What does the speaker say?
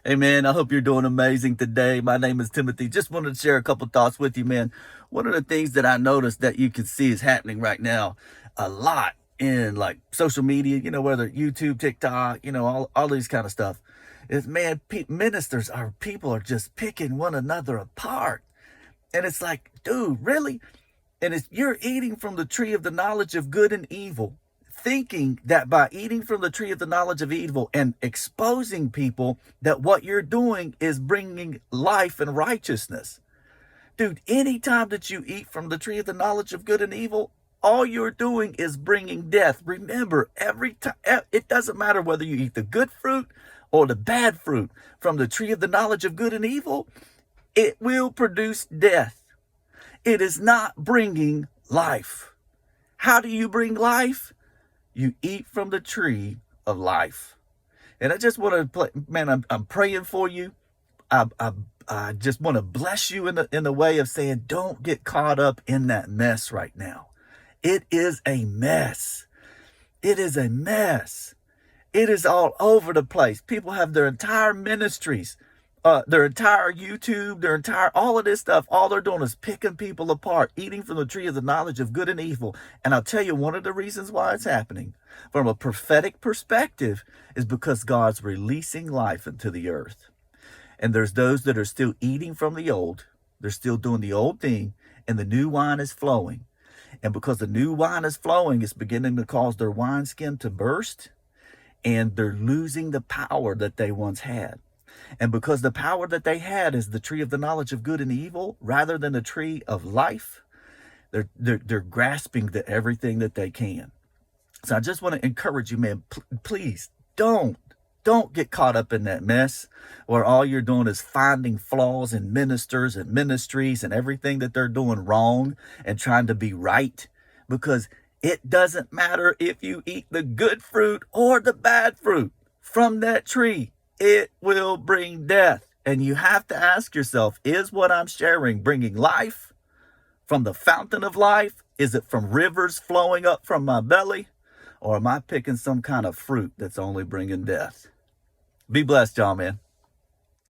Hey man, I hope you're doing amazing today. My name is Timothy. Just wanted to share a couple thoughts with you, man. One of the things that I noticed that you can see is happening right now a lot in like social media, whether YouTube, TikTok, all these kind of stuff, is man, people are just picking one another apart. And it's like, dude, really? And it's you're eating from the tree of the knowledge of good and evil, thinking that by eating from the tree of the knowledge of evil and exposing people that what you're doing is bringing life and righteousness. Dude, anytime that you eat from the tree of the knowledge of good and evil, all you're doing is bringing death. Remember, every time, it doesn't matter whether you eat the good fruit or the bad fruit from the tree of the knowledge of good and evil, it will produce death. It is not bringing life. How do you bring life? You eat from the tree of life. And I just want to play, man, I'm praying for you. I, I, I just want to bless you in the way of saying, don't get caught up in that mess right now. It is a mess. It is a mess. It is all over the place. People have their entire ministries, their entire YouTube, all of this stuff. All they're doing is picking people apart, eating from the tree of the knowledge of good and evil. And I'll tell you, one of the reasons why it's happening from a prophetic perspective is because God's releasing life into the earth. And there's those that are still eating from the old. They're still doing the old thing, and the new wine is flowing. And because the new wine is flowing, it's beginning to cause their wineskin to burst, and they're losing the power that they once had. And because the power that they had is the tree of the knowledge of good and evil, rather than the tree of life, they're grasping the everything that they can. So I just want to encourage you, man, please don't get caught up in that mess where all you're doing is finding flaws in ministers and ministries and everything that they're doing wrong and trying to be right, because it doesn't matter if you eat the good fruit or the bad fruit from that tree. It will bring death. And you have to ask yourself, is what I'm sharing bringing life from the fountain of life? Is it from rivers flowing up from my belly? Or am I picking some kind of fruit that's only bringing death? Be blessed, y'all, man.